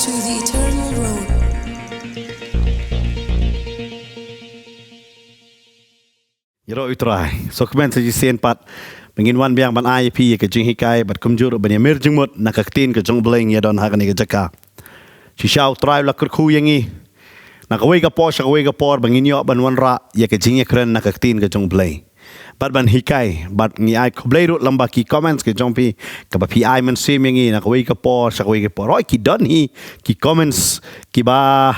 to the eternal road. Yero utrai sokmen saji sen pat menginwan biang ban IP ke jing hikai bat kumjur ban yamir jingmut nakaktin ke jong bleng ya don hagani ke jaka shishau trai la kurku yangi nakawai ka po shakawai ka por banginyo ban wanra ya ke jing yakren nakaktin ke jong bleng bat ban hikai bat ngi ai koblei ru lamba ki comments ke jong pi ka ba pi ai man sim yangi nakawai ka por shakawai ka por roi ki don hi ki comments ki ba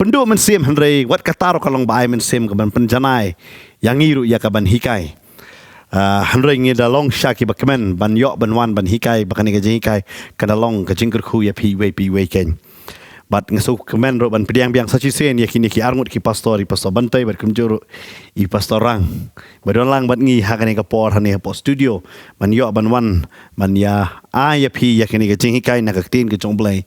pendu men sim handrei wat kataro kalong ba ai men sim ka ban penjanai yang iru ya ka ban hikai handrei ngi da long shaki ba kemen ban yo ban wan ban hikai ba kani ka jing hikai ka da long ka jingkur khu ya pi we ken bat ngasu kemen ro ban pediang biang sachi sen ya kini ki arngut ki pastor bantai bat kumjuru I pastor rang badon lang bat ngi ha kani ka por hani po studio ban yo ban wan ban ya ya pi ya kini ka jing hikai na ka tin ka jong blai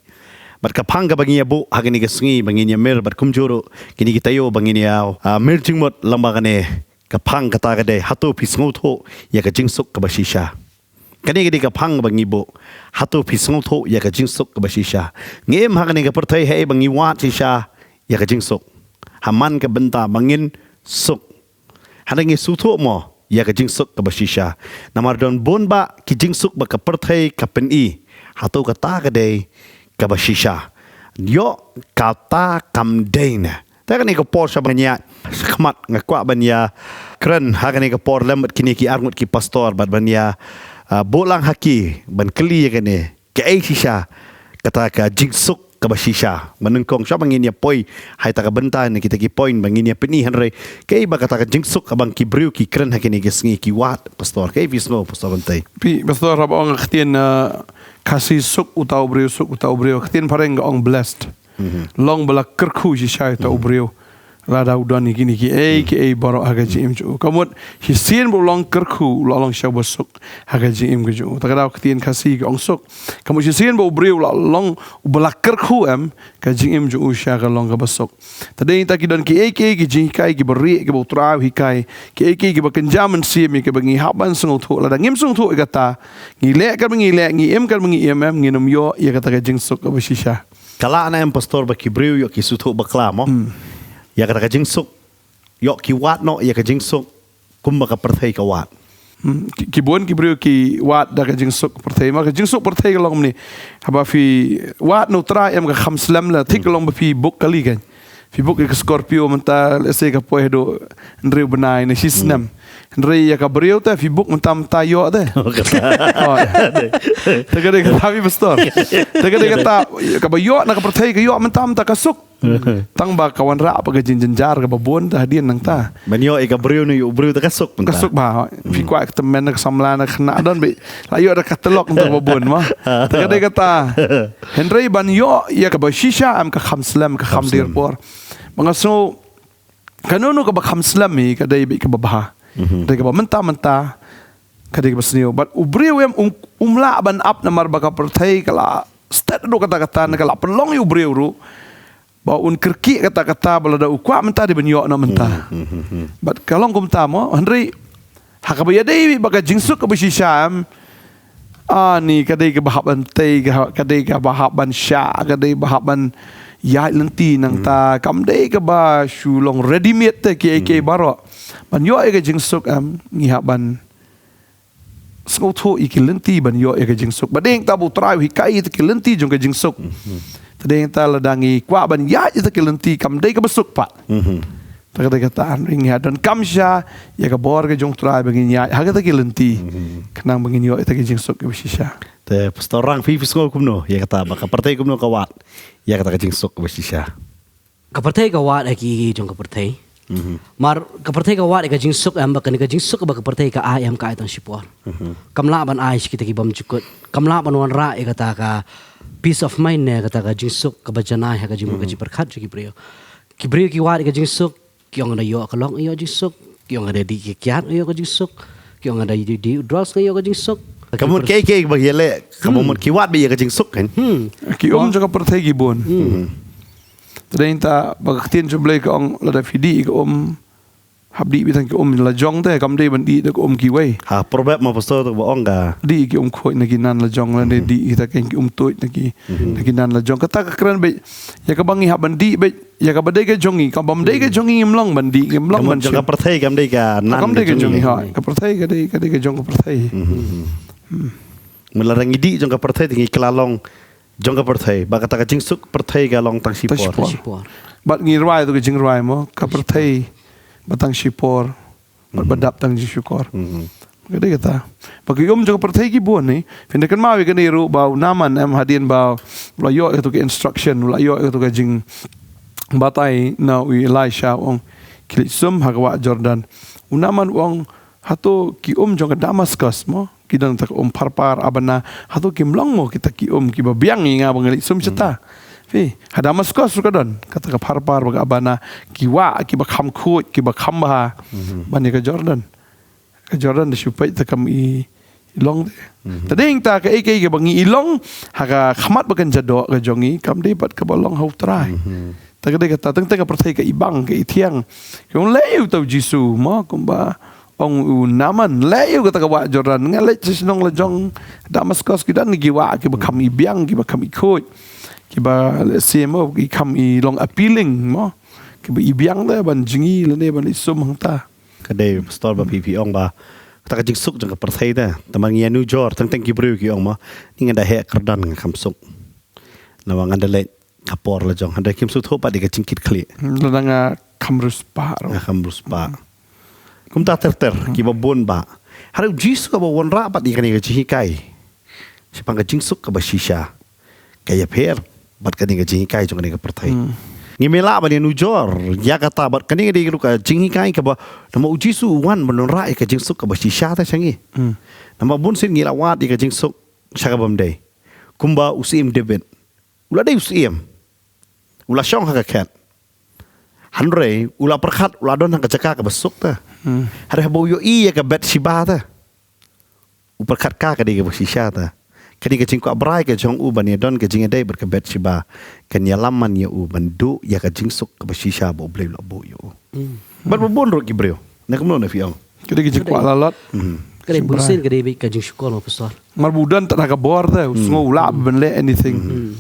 bat kapang ka bangi bu hagani ka sngi bangi nya mer bat kumjuru kini kita yo bangi nya mer jingmot lamba kane kapang kata ka de hatu pisngo tho ya ka jingsuk ka basisha kani ka kapang bangi bu hatu pisngo tho ya ka jingsuk ka basisha ngem hagani ka perthai he bangi wat sisha ya ka jingsuk haman ka benta bangin suk hadangi su tho mo ya ka jingsuk ka basisha namar don bonba ki jingsuk ba ka perthai ka pen I hatu kata ka de kabashisha yo kata kamdaina takani ko por sa banya khmat ngakwa banya kren hagani ko por lembat kini ki arngut ki pastor bat banya bolang haki ban kli kene ke ai shisha kata ka jingsuk kabashisha menengkong sa bangin ya poi hai ta ka benta ni kita ki point bangin ya peni hanre ke ba kata ka jingsuk abang ki briu ki kren hakini ki sngi ki wat pastor ke visno pastor bentai pi pastor rabong ktien kasih suk utau brio ketin pareng ong blessed long bala kerku si syai tau brio lada udan ni ki ai baro aga jim ju kamut hisin bo long kerku long syau besuk aga jim ju takada ketin kasih ong suk kamut hisin bo brio long bala kerku ka jim ju usya ka long ka besuk tadi ta ki don ki jing kai ki beri ki bo trau hikai ki ba kenjaman sim ki bangi haban sung thu lada ngim sung thu kata ngile kan ngile ngiem kan ngiem nginum yo ya kata ka jing suk ka besisha kala ana pastor ba ki brio yo ki suthu bakla mo ya kata ka jingsuk yo ki wat no ya ka jingsuk kumba ka perthai ka wat ki bon ki brio ki wat da ka jingsuk perthai ma ka jingsuk perthai ka long ni haba fi wat no tra em ka khamslam la thik long ba fi buk kali kan fi buk ka scorpio menta se ka poe do ndreu benai ni sisnam ndrei ya ka brio ta fi buk mentam tayo de tagade ka tabi pastor tagade ka ta ka ba yo na ka perthai ka yo mentam ta ka suk tang ba kawan ra apa ka jinjar ka babon ta hadian nang ta banyo ka brio ni brio ta kasuk ba fi kwa ka temen ka samla na khna don be la yo da katalog untuk babon ma tagade ka ta henry ban yo ya ka ba shisha am ka khamslam ka khamdir por mangaso kanunu ka ba khamslam mi ka dai be ka babaha dai ka ba menta ka dai ka basnio but ubriu em umla ban up na marba ka perthai kala stat do kata-kata na kala pelong yu ubriu ru ba un kerki kata-kata balada ukwa menta di benyo na menta but kalong kumta mo henry hakabaya dai baga jingsuk ka bisisham ni kadai ka bahaban tei kadai ka bahaban sha kadai bahaban ya lenti nang ta kam dai ka ba shulong ready made te ki baro ban yo ka jingsuk ngihaban skotho ikilenti ban yo ka jingsuk badeng tabu trai hikai te kilenti jong ka jingsuk tadeng ta ladangi kwa ban ya ita kilenti kam dai ka besuk pa takada kataan ring ya dan kam sya ya ka bor ka jong trai bangin ya haga ta kilenti kanang bangin yo ita ka jingsuk ka bisisha te pastor rang fi fisco kumno ya kata ba ka partai kumno ka wat ya kata ka jingsuk ka bisisha ka partai ka wat aki jong ka partai mar ka partai ka wat ka jingsuk am ba ka jingsuk ba ka partai ka ayam ka itang sipor kamla ban ay kita ki bam jukut kamla ban wan ra kata ka peace of mind ne kata ka jingsuk ka bajanai ha ka jimu ka jiperkhat ki brio ki wat ka jingsuk ki ong na yo ka long yo jingsuk ki ong ada di kiat yo ka jingsuk ki ong ada di drugs yo ka jingsuk kamu ke bagiale kamu ki wat bi ka jingsuk kan ki jaga perthai ki bon tadeng ta bagaktin jublai ka ong lada fidi ka habdi bitang ki la jong te kam de ban di de ki wei ha probab ma pastor tu boong ga di ki khoi na ki nan la jong la de di kita ken ki tuit na ki nan la jong kata ka kran be ya ka bangi ha ban di be ya ka bade ke jongi ka bam de ke jongi imlong ban di imlong ban jong ka perthai kam dei ka nan kam de ke jongi ha ka perthai ka de ke jong ka perthai melarang idi jong ka perthai tingi kelalong jong ka perthai ba kata ka jingsuk perthai ga long tang sipor Sipor. bat ngi rai tu ke jing rai mo ka perthai batang sipor bat badap tang jing syukor Kata kata, bagi jong perthai ki buan ni, pindah kan mawi kan iru bau naman am hadin bau layo itu ke instruction layo itu ke jing batai na ui Elisha ong kilisum hagwa Jordan unaman ong hato ki jong ke Damaskus mo kidan tak parpar abana hato kimlong mo kita ki ki babiang nga bangali sum ceta fi Damaskus kadon kata ka parpar baga abana kiwa ki bakham khut ki bakham ba bani ka Jordan di supaya tak kami ilong tading ta ka ke bangi ilong haka khamat bakan jado ka jongi kam dapat ka balong hau trai tagade kata teng ka perthai ka ibang ka itiang yung leu tau Jisu mo kumba ong naman leu kata ka wa Jordan ngale sinong la jong Damaskus kidan ni giwa ki bakam ibiang ki bakam ikut ki ba semo ki kam ilong appealing mo ki ba ibiang da ban jingi le ne ban isum hang ta kadai pastor ba pipi ong ba ta ka jingsuk jong ka perthai da tamang ya New York tang ki bru ki ong ma ninga da he kerdan nga kamsuk nawang andale kapor la jong handa kim su thopa de ka jingkit kli ladanga kamrus pa nga kamrus pa kum ta ter ki ba bon ba haru jisu ka ba won ra pa di ka ni ka chi kai sipang ka jingsuk ka ba shisha kaya per bat ka ni ka chi kai jong ni ka perthai ngimela ba ni nujor ya kata bat kani di ka jing kai ka ba nama jisu wan menon ra ka jingsuk ka ba shisha ta changi nama bun sin ngila wat di ka jingsuk shaka bam dei kumba usim debet ula dei usim ula syong ha ka kat hanre ula perkhat ula don ha ka jaka ka besuk ta hari bo yo i ka bet shiba ta uperkhat ka di ka ba shisha ta kani ka jingko abrai ka jong u ban ya don ka jinga dei ber ka bet shiba kan ya laman ya u bandu ya ka jingsuk ka ba shisha bo blei lo bo yo bat bo bon ro ki breo na kamno na fiong kede ki jingko lalat Kade busin kade bi ka jing syukor mo pastor. marbudan tak ka bor ta usngo ula ben le anything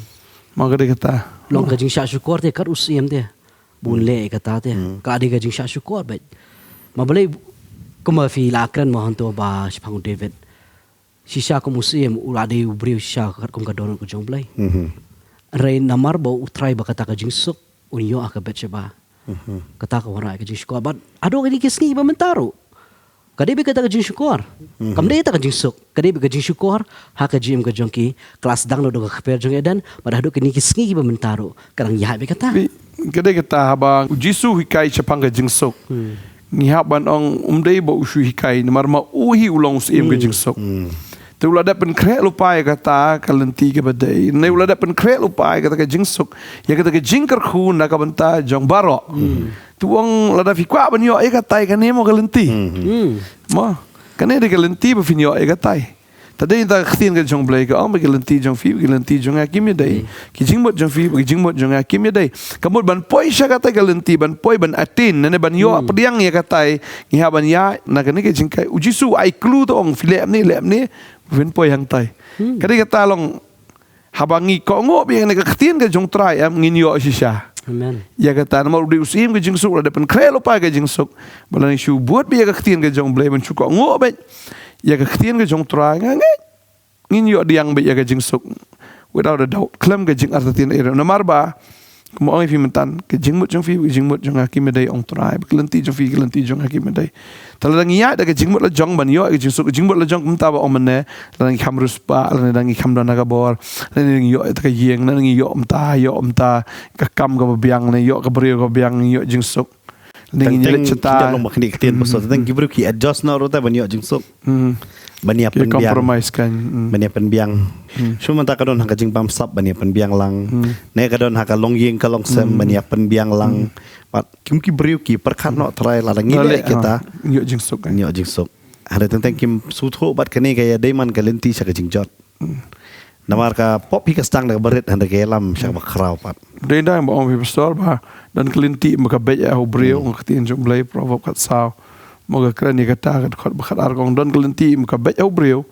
magade kata Long ka jing syukor te kar usiem te. Bun le kata te. Ka ade ka jing syukor bet. Mabalay kuma fi lakran mo hanto ba sipang David. Shisha ko musiem ula de ubri shisha kar kum ka donon ko jong blay. Ray namar bo utray ba kata ka jing suk unyo aka bet ba. Kata ka wara ka jing syukor but ado ka di kisni ba mentaro. Kadibi kata ka jing syukor. Kamde ta ka jing suk. Kadibi ka jing syukor ha ka jim ka jong ki kelas dang lo do ka per jong edan pada hadu kini kisni ba mentaro. Karang yahat be kata. kede kata haba Jisu hikai chapang ka jingsok ngihap ban ong umdei bo usu hikai namar ma uhi ulong usim ka jingsok te ulada pen kre lupai kata kalenti ke badai ne ulada pen kre lupai kata ka jingsok ya kata ka jingkar khu na ka banta jong baro tuang lada fikwa ban yo e kata ka nemo kalenti ma kane de kalenti ba finyo e kata tadi kita khatin ke jong blai ka ang kalenti jong fi kalenti jong akim dai ki jingmot jong fi ki jingmot jong akim dai kamut ban poi sha kata kalenti ban poi ban atin ne ban yo pediang ya kata ngiha ban ya na kane ke jingkai ujisu ai klu to ong filem ni ven poi hang tai kadi kata long habangi ko ngo bi ne ka khatin ke jong trai am ngin yo shisha Amen. ya kata nama udi usim ke jingsuk ada pen krelo pa ke jingsuk balani shu buat bi ya khatin ke jong blai ban chu ko ngo be ya ka khtien ke jong trai ngin yo diang be ya ka jingsuk without a doubt klem ke jing artatin era namar ba mo ong fi mentan ke jingmut jong fi jingmut jong hakim dai ong trai klenti jong fi klenti jong hakim dai talang ya da ke jingmut la jong ban yo ke jingsuk jingmut la jong kumta ba ong mene lang khamrus pa lang dang kham dan ka bor lang yo ta ka yeng lang yo omta ka kam ka biang ne yo ka brio ka biang yo jingsuk Teng kita long makni ketian pasal teng gibru ki adjust na rota banyak jingsuk bania penbiang compromise kan bania penbiang cuma tak kadon hang jing pam sap bania penbiang lang ne kadon hang long yeng ka long sem bania penbiang lang pat kim ki bru ki perkhat no try la ngile kita yo jingsuk ada tentang kim sutho bat kene gaya daiman kalenti sa ka jingjot Namar ka pop hi ka stang na barit handa kelam siya bakraw pat. Denda yang bawa pastor bah dan kelinti maka beja Hebreu ngaktiin jom belai provob kat saw. Moga keren ni kata kat bakat argong dan kelinti maka beja Hebreu.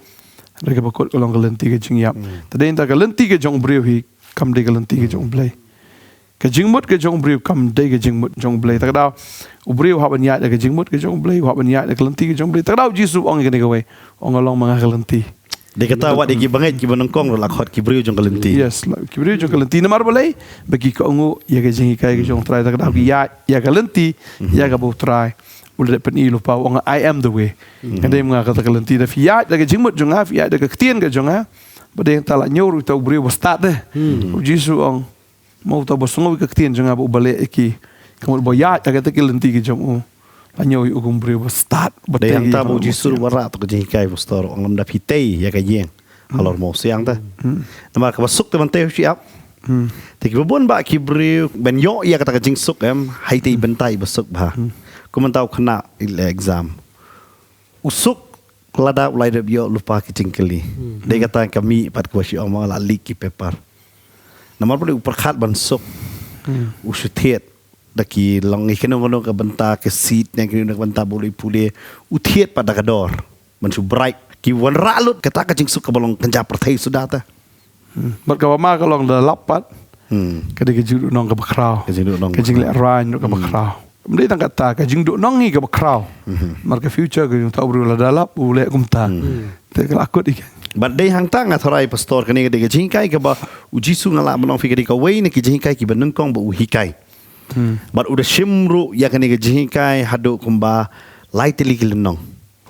Mereka bakut kalau kelinti ke jing yap. Tadi entah kelinti ke jong Hebreu hi kam de kelinti ke jong belai. Ke jingmut ke jong Hebreu kam de ke jingmut jong belai. Tak dah Hebreu hab nyat ke jingmut ke jong belai hab nyat ke kelinti ke jong belai. Tak dah Yesus ong ke ni gawe. Ong along mga kelinti. Dia kata awak diki banget ki banongkong ro lakhot ki Hebreu jong kalenti. Yes, Hebreu jong kalenti namar balai bagi ka ungu ya ke jingi kai ke jong try tak dah ya kalenti ya ka bo try. Ulah pen i lupa ong I am the way. Ada mga kata kalenti da fiat da ke jingmut jong ha fiat da ke ketien ke jong ha. Bade yang talak nyoru tau Hebreu start deh. Jisu ong mau tau bosongo ke ketien jong ha bo balai iki. Kamu bo ya da ke kalenti ke jong Anyo ugum Hebreu start Ada yang tahu Jisu wara tu ke jingi kai pastor ong lam da pitei ya ka yeng. Halor mo siang ta. Namar ka basuk teman teh siap. Tiki babon ba ki Hebreu ben yo ya kata ka jing suk hai tei bentai basuk ba. Ku mentau kena exam. Usuk lada ulai de yo lupa ki jingkeli. Dia kata kami pat ku si ong la liki paper. Namar boleh uperkhat ban suk. Usutiet daki long ikan ngono ka benta ke seat yang kini nak benta boleh pulih utiet pada kador mensu bright ki wan ralut kata ka jing suk ka balong kenja pertai sudah ta Mat ka ma ka long da lapat ka de jing nong ka bakrau ka jing le rain ka bakrau mesti tang kata ka jing nong ni ka bakrau mar ka future ka tau bru la dalap ule kumta te ka akut ikan but day hang tang athorai pastor kani ka jing kai ka ba ujisu ngala balong fikir ka wei ni ki jing kai ki benengkong ba uhikai But udah simru ya kani kejihikai hadu kumba lai teli kilenong.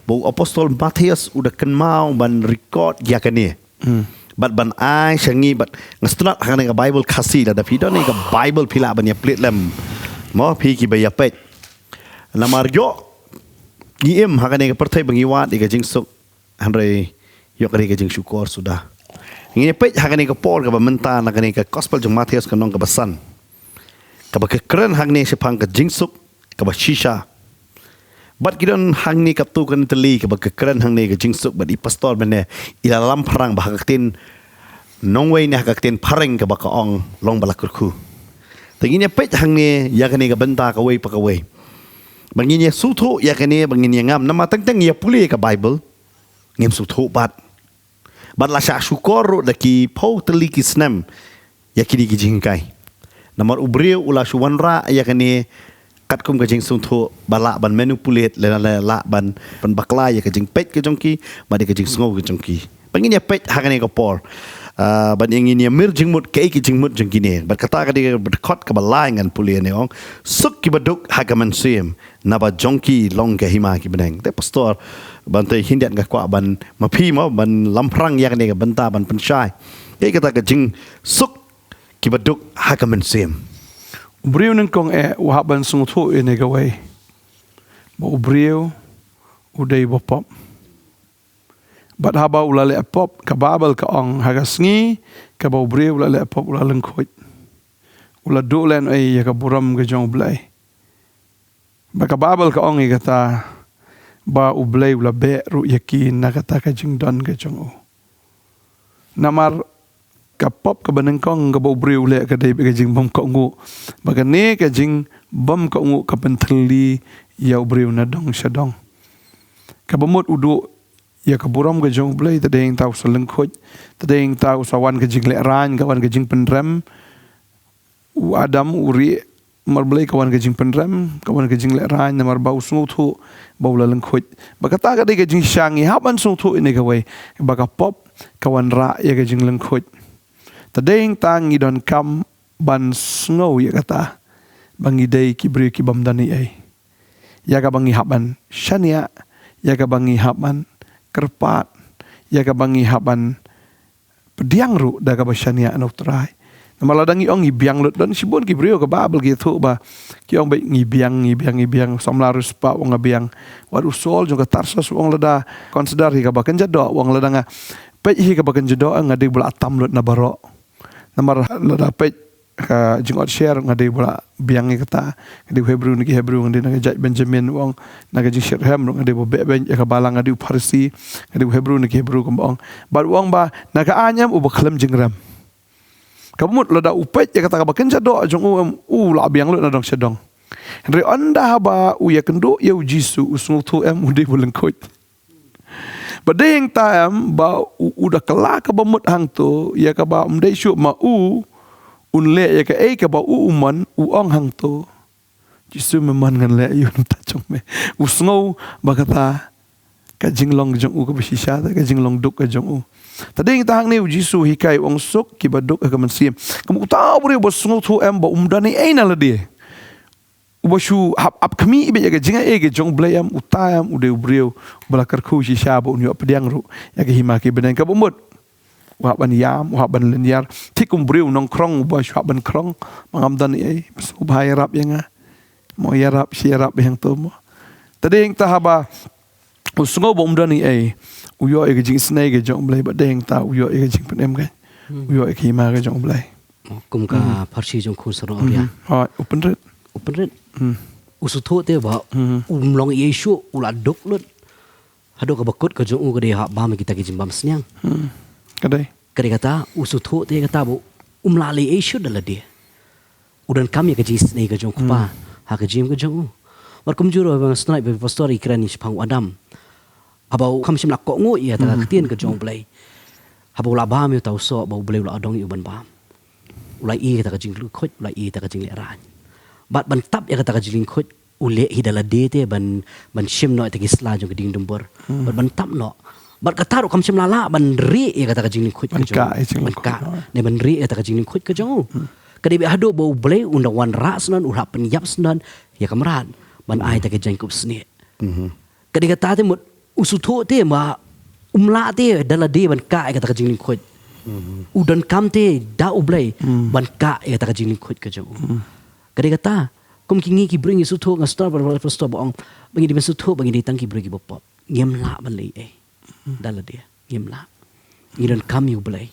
Bau apostol Matius udah kenmau ban record ya kani. But ban ai sangi but ngastunat kani ka Bible kasih dah video ni ka Bible pila ban ya plate lem. Mo pi ki ba ya pet. Lamar yo giem hakani ka pertai bangiwat di ka jingsuk handai yo kani ka jing syukur sudah. Ngini pet hakani ka Paul ka menta nakani ka gospel jong Matius kanong ka basan. Kaba kekeren hang ni sepang ke jingsuk kaba shisha. Bat kidon hang ni kaptu kan teli kaba kekeren hang ni ke jingsuk bat i pastor mene ila lam parang bahaktin nongway ni hakaktin pareng kaba kaong long balakurku. Tanginya pet hang ni ya kani ka benta ka way pa ka way. Banginya sutu ya kani banginya ngam nama teng ya puli ka Bible ngem sutu bat. Bat la sya syukur daki pau teli ki snem ya kini ki jingkai. Namar Hebreu ula suwanra ya kani katkum ka jing suntu bala ban menu pulit la ban bakla ya ka jing pet ka jongki badi ka jing sngo ka jongki pangin ya pet hakani ka por ban ingin ya mir jing mut kai ki jing mut jongki ne bat kata ka di berkot ka bala ngan pulit ne ong suk ki baduk hagaman sim na ba jongki long ka hima ki beneng te pastor ban te hindian ka kwa ban mapi mo ban lamprang ya kani ka benta ban pensyai kai kata ka jing suk kibaduk hakaman sim. Hebreu nang kong wahaban sungutu ine gawe. Ba Hebreu udai bopop. Bat haba ulale pop ka babal ka ong hagasngi ka ba Hebreu ulale pop ulaleng khoi. Ula dolen ya ka buram ka jong blai. Ba ka babal ka ong kata ba ublai ula be ru yakin na kata ka jing don ka jong o. Namar kapop ka banengkong ka Hebreu le ka dai ka jing bam ka ngu bagane ka jing bam ka ngu ka penteli ya Hebreu na dong syadong ka bamut udu ya ka buram ka jong blai tadeng tau selengkhoj tadeng tau sawan ka jing le ran kawan ka jing penrem u Adam uri mar blai kawan ka jing penrem kawan ka jing le ran mar bau sungu thu bau la lengkhoj bagata ka dai ka jing syangi haban sungu thu ini ka wei baka pop kawan ra ya ka jing lengkhoj tadeng tang idon kam ban snow ya kata bangi day kibri kibam dani ay ya ka bangi haban syania ya ka bangi haban kerpat ya ka bangi haban pediang ru da ka syania anok trai namaladangi ong ibiang lut don sibun kibrio ka babel gitu ba ki ong bai ngibiang samlarus pa ong ngabiang wadu sol jong ka tarsos ong lada consider hi ka bakan jado ong lada nga pe hi ka bakan jado nga de bula atam lut na baro namar dapat ka jingot share ngade bola biang kata ngade Hebrew ngade naga Benjamin wong naga jing Shechem ngade bo be ka balang ngade Parsi ngade Hebrew kembang ba wong ba naga anyam u baklam jingram kamut lada upet ya kata ba kenja do jong la biang lu na dong sedong Henry anda ba u ya kendo ya Jisu usung tu ude bolengkot badeng tam ba udah kelak ka bamut hang tu ya ka ba umdai syu ma unle ya ka ka ba uman ong hang tu Jisu meman ngan le yun ta chong me usngau ba kata ka jinglong jong ka bisisya ka jinglong duk ka jong tading ta hang ni Jisu hikai ong sok ki baduk ka mansim kamu tahu bre ba sngau tu ba umdani aina la dia Ubashu hap kami ibe yaga jinga ege jong blayam utayam ude ubriu balakar khu si sha bo unyo pediang ru yaga hima ki benen ka bomut wa ban yam wa ban linyar tikum briu nong krong ubashu ban krong mangam dan ai ubhai rap yanga mo yarap si yarap yang to mo tadeng tahaba usungo bom dan ai uyo ege jing snai ge jong blay badeng ta uyo ege jing penem ga uyo ege hima ge jong blay kum ka parsi jong khu soro ya ha open red usutho te ba long Yesu ula dok lut hado ka bakut ka jong u ka de ha ba me kita ki jimbam snyang kadai kata usutho te kata bo umlali Yesu dala dia udan kami ka jis nei ka jong kupa ha ka jim ka jong war kum juro bang snai be pastori krani pang adam habau kam sim lak ko ngo ya ta ka tien ka jong blai habau la ba me tau so ba blai la dong yu ban ba ulai i ta ka jing lu khot ulai i ta ka jing le ran bat ban tap ya kata ka jing khot ule hidala de te ban sim no ta ki sla jong ding dumbor bat ban tap no bat kata ro kam sim lala ban ri ya kata ka jing khot ka jong ban ka ne ban ri ya ta ka jing khot ka jong kadi be hado bo blai unda wan ra snan ura pen yap snan ya kamran ban ai ta ka jing kup sne kadi kata te mut usutho te ma umla te dala de ban ka ya kata ka jing khot udan kam te da ublai ban ka ya kata ka jing khot ka jong kadi kata kum kingi ki bring isu tho ngastar bar pastor bong bangi di mesu tho bangi di tangki bring bopop ngem la ban lei dala dia ngem la ngidan kam yu blai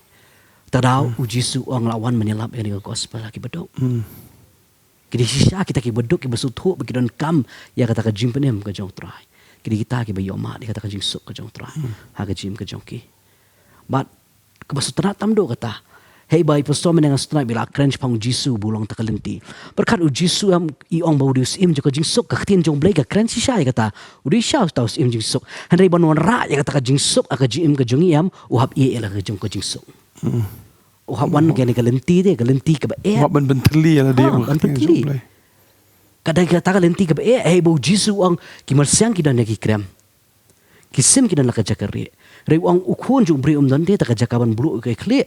tadau ujisu ong lawan menyelap ini gospel ki bedok kidi sisa kita ki bedok ki besu tho bagi dan kam ya kata ka jim penem ka jong trai kidi kita ki bayoma di kata ka jing sok ka jong trai ha ka jim ka jong ki but ke besu terat tam do kata Hey bai pastor menang astrai bila crunch pang Jisu bulong takalenti. Berkat Jisu am iong bau dius im joka jingsuk ka tin jong blai ka crunch si syai kata. Udi syau taus im jingsuk. Handai banwan ra ya kata ka jingsuk aka jim ka jong iam uhap ie ela ka jong ka jingsuk. Uhap wan ka ni kalenti de kalenti ka ba e. Uhap ban benteli ala dia. Ban benteli. Kadai kata kalenti ka ba e hey bau Jisu ang kimarsyang kidan ki krem. Kisim kidan la ka jakari. Rei ang ukun jong bri dan de ta ka jakaban bulu ka kle.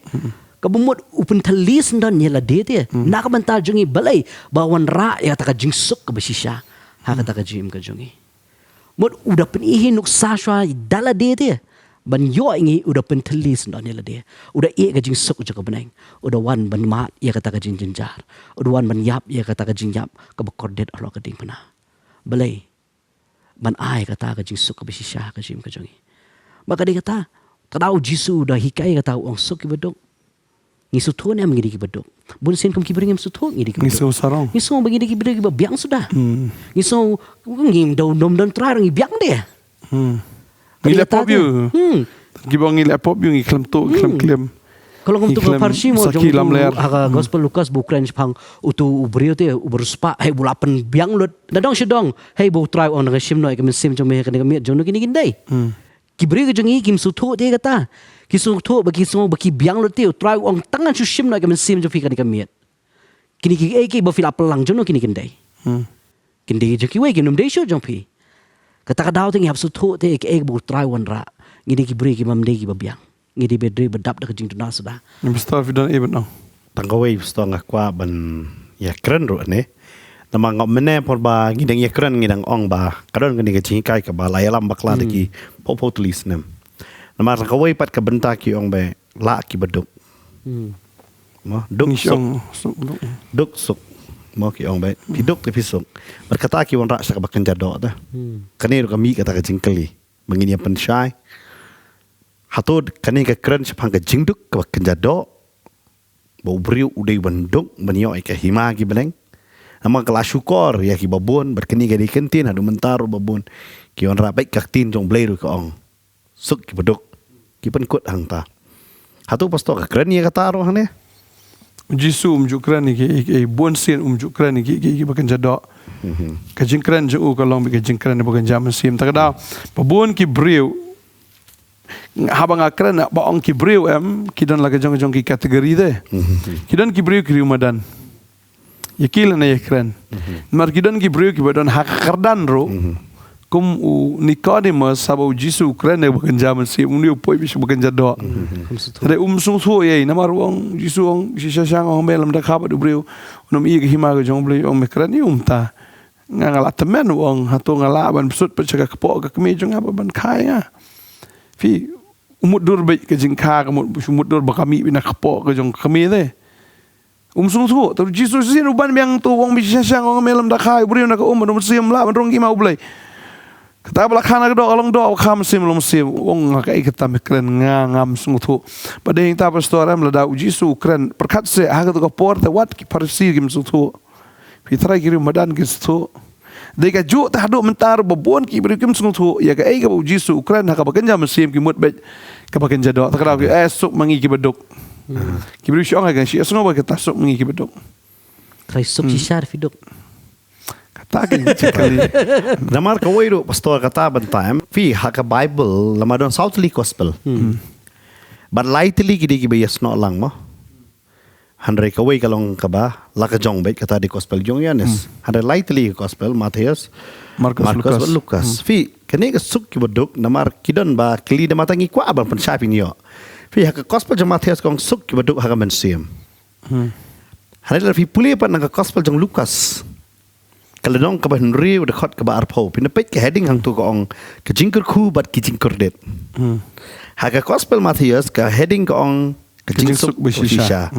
Kabumot upun talis dan nyela dete nak bentar jungi balai bawan ra ya taka jingsuk ke besisya ha kata ka jim ka jungi mot udah penihi nuk saswa dala dete ban yo ingi udah pen talis dan nyela de udah e ka jingsuk ka beneng udah wan ban mat ya kata ka jing jenjar udah wan ban yap ya kata ka jing yap ka bekordet Allah ka ding pana balai ban ai kata ka jingsuk ke besisya ka jim ka jungi maka dia kata tadau Jisu udah hikai kata ong sok bedok ngisu tuan yang mengidi kibedok. Bun sen kum kibering ngisu tuan ngidi kibedok. Ngisu sarong. Ngisu mengidi kibedok kiba biang sudah. Ngisu ngim dom terakhir ngi biang deh. Ngile pop you. Gibang ngile pop you ngiklem tu klem. Kalau ngum tu parsi mo jong aga gospel Lukas bukan pang utu ubrio te uberspa hey bulapan biang lut. Dadong sedong hey bu try on ngashim no ke mesim jong me ke mi jong kini gindai. Kibri ke jongi kim sutu te kata. Kisung tu bagi semua bagi biang lu tiu try orang tangan susim nak kami sim jo fika ni kami kini ki ba fila pelang jono kini kendai kini jo ki we kinum dei sho jompi kata kadau ting hab su tu te bu try wan ra ngini ki bri ki mam dei ki ba biang ngini bedri bedap dak jing tuna sudah Pastor fidan even now Tanggawai pastor ngakwa ban ya keren ro ne nama ngop mene por ba ngidang ya keren ngidang ong ba kadon ngini ke kai ka ba layalam bakla deki popo tulis nem nama rakawai pat ka benta ki ong be la ki beduk mo duk sok mo ki ong be piduk te pisuk berkata ki wan ra sa ka bakan jado ta kanir ka mi kata ka jingkeli mengini pen syai hatod kani ka keren sepang ka jingduk ka bakan jado bau beriu udai benduk banyo ke hima ki beneng nama kelas syukur ya ki babon berkeni ke di kentin hadu mentaru babon ki on rabai kaktin jong blairu ke ong suk ki beduk ki penkut hang ta hatu pastor ka keren ya kata roh ne Jisu umjukran ni ki bon sin umjukran ni ki bakan jadok. Ka jingkran ju ka long bi ka jingkran ni bakan jam sim ta kada babon ki breu habang akran ba ong ki breu ki don laga jong ki kategori de. Ki don ki breu ki Ramadan. Yakil na yakran. Mar ki don ki breu ki badon hak kardan ro. Kum u Nicodemus sabu Jisu kran ne bakan jam sim ni upoi bi bakan jadok. Ada sung thu ye namar wong Jisu ong sisa sang ong melam da khaba du breu nom i hima ga jong bleu ong mekran ni ta ngala temen wong hatu ngala ban sut percaya kepo ke kemi jong apa ban kaya fi umut dur be ke jingka ke umut dur ba kami bina kepo ke jong kemi de sung thu tu Jisu sin uban yang tu wong sisa sang ong melam da khai breu na ka nom sim la ban rong gi mau blai kata belakang nak along do kam sim lom sim wong kai kita mekren ngam sungtu pada yang ta pastor am lada Jisu kren perkat se ha ka porta wat ki parsi gim sungtu fitra gi Ramadan gi sungtu de ka ju ta do mentar babon ki beri gim sungtu ya ka ai ka Jisu kren ha ka bakan jam sim ki mut bet ka bakan jado ta ka esuk mangi ki beduk ki beri syong ga si esuk ba kita sok mangi ki beduk Krai sok si syar fiduk. Takin sekali. namar ka wairu pastor kata bantam fi haka Bible lama don Southly Gospel but lightly gidi ki bayas no lang mo handre ka wai kalong ka ba laka jong bet kata di Gospel jong yanes handre lightly Gospel Matius Markus Lukas fi kene ka suk ki boduk namar kidon ba kli de matangi kwa abang pensapin yo fi haka Gospel jong Matius kong suk ki boduk haka mensiam handre fi puli pa nang Gospel jong Lukas kalau dong ke bahan riu dekat ke bar pau pinapet ke heading hang tu ke ong ke jingkur ku bat ke jingkur det haka Gospel Matius ke heading ke ong ke jingsuk besisha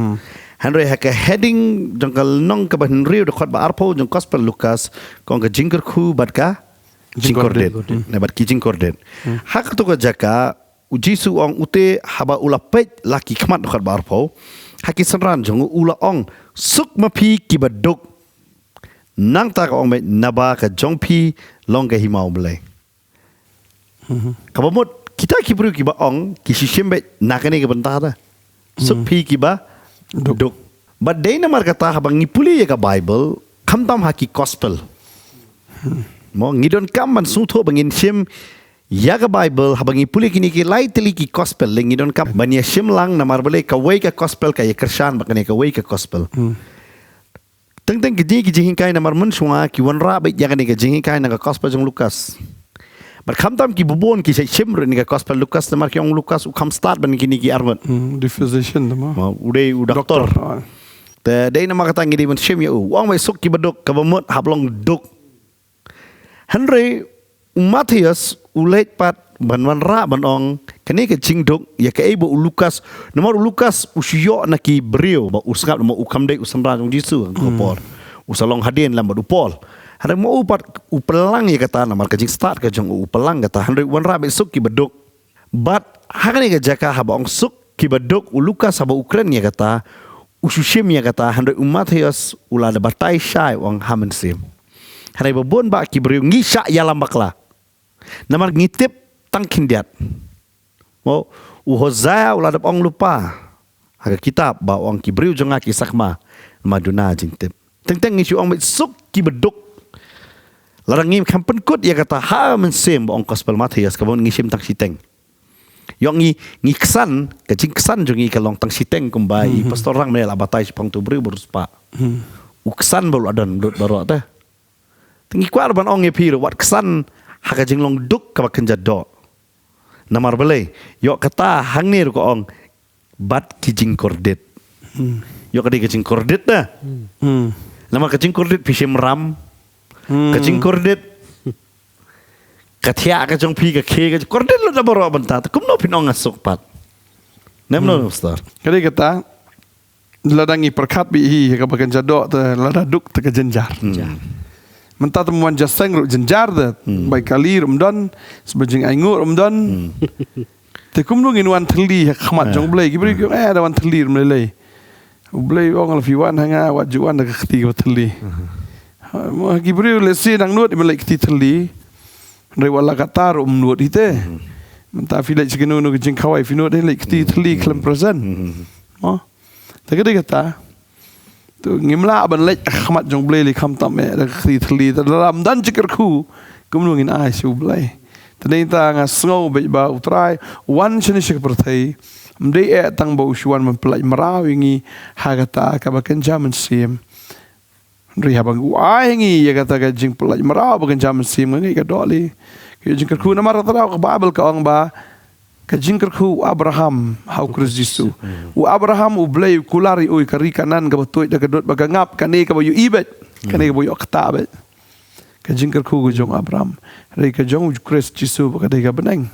Henry haka heading jong ke nong ke bahan riu dekat bar pau jong Gospel Lukas ke ong ke jingkur ku bat ka jingkur det ne bat ke jingkur det haka tu ke jaka Jisu ong ute haba ula pet laki kmat dekat bar pau haki senran jong ula ong suk mapi ki baduk nang ta ka ong naba ka jongpi long ka himau belai kabamut kita ki bru ki ba ong ki shimbe nakane ka banta da supi ki ba duk but dei na mar kata habang ngipuli ya ka Bible khamtam haki Gospel mo ngidon kam man sutho bangin shim ya ka Bible habang ngipuli kini ki lightly ki Gospel ngidon kam bania shim lang na mar belai ka wei ka Gospel ka ya Kristan bakane ka wei ka Gospel Teng giji hingkai namar mun sunga ki wanra baik jangan ni giji hingkai naga Gospel jong Lukas. Berkamtam ki bubon ki sai chimre ni Gospel Lukas namar ki ong Lukas ukam start ban kini ki armut. The physician nama. Udai doktor. Te dei nama kata ngi di mun shim ya wang mai suk ki beduk ka bamut hablong duk. Henry Matius ulet pat ban wanra ban ong kene ke jingduk ya ke ibu Lukas nomor Lukas usyo na ki brio ba usngap mo ukam dei usamra jong Jisu kopor usalong hadin lam upol hare mo upat upelang ya kata namar ke jing start ke jong upelang kata Henry wanra besuk ki beduk but hakane ke jaka haba ong suk ki beduk Lukas haba Ukraine ya kata usushim ya kata Henry Matius ula da batai shai wang hamensim hare babon ba ki brio ngisha ya lambakla namar ngitip tangkin diat mau Hosea uladap ong lupa haga kitab ba ong kibriu jonga ki sakma maduna jintip teng isu ong suk ki beduk larang ngim kampen kut ya kata ha mensem ong Gospel Matius kabon ngisim tang siteng yong ngi kesan ke jingkesan jongi kalong tang siteng kumbai pastor rang mel abatai pang tu briu beruspa uksan baru adan dot baru teh tengi kwar ban ong ngepiro wat kesan haga jinglong duk ka kenja do namar belai yo kata hangir ko ong bat kijing kordet yo kadi kijing kordet dah nama kijing kordet pishim ram kijing kordet katia ka jong pi ka ke ka kordet lo da baro banta kum no pinong asuk pat nemno star Kali kata ladangi perkat bi hi ka bakan jado te ladaduk te ka jenjar mentah temuan jaseng ruk jenjar de baik kali Ramadan sebajing aingut Ramadan te kum nu ngin wan thli khmat jong blai ki bri ada wan thli mlei Ublay ong alfiwan hanga wajuan dak keti bateli. Mo Gibril lesi nang nuot melek keti teli. Ndai wala katar nuot ite. Menta filek sikenu no jing kawai finot lek keti teli klem present. Oh. Tagade kata. Tu ngimla ban lek khmat jong blay li kham tam dak keti teli dalam dan jikir ku kumnungin ai su blay. Tenita nga sngau be ba utrai wan chini shik perthai. Mdei tang ba usuan mempelaj merawingi hagata ka bakan jaman sim ri habang uaingi ya kata ka jing pelaj meraw bakan jaman sim ngi ka doli ki jing kerku na maratra ka babel ka ong ba ka jing kerku Abraham hau Kristus Yesu u Abraham u blay kulari oi ka rikanan ka batoy da ka dot baga ngap kani ka bayu ibet kani ka bayu aktabet ka jing kerku jong Abraham ri ka jong Kristus Yesu ka dai ka beneng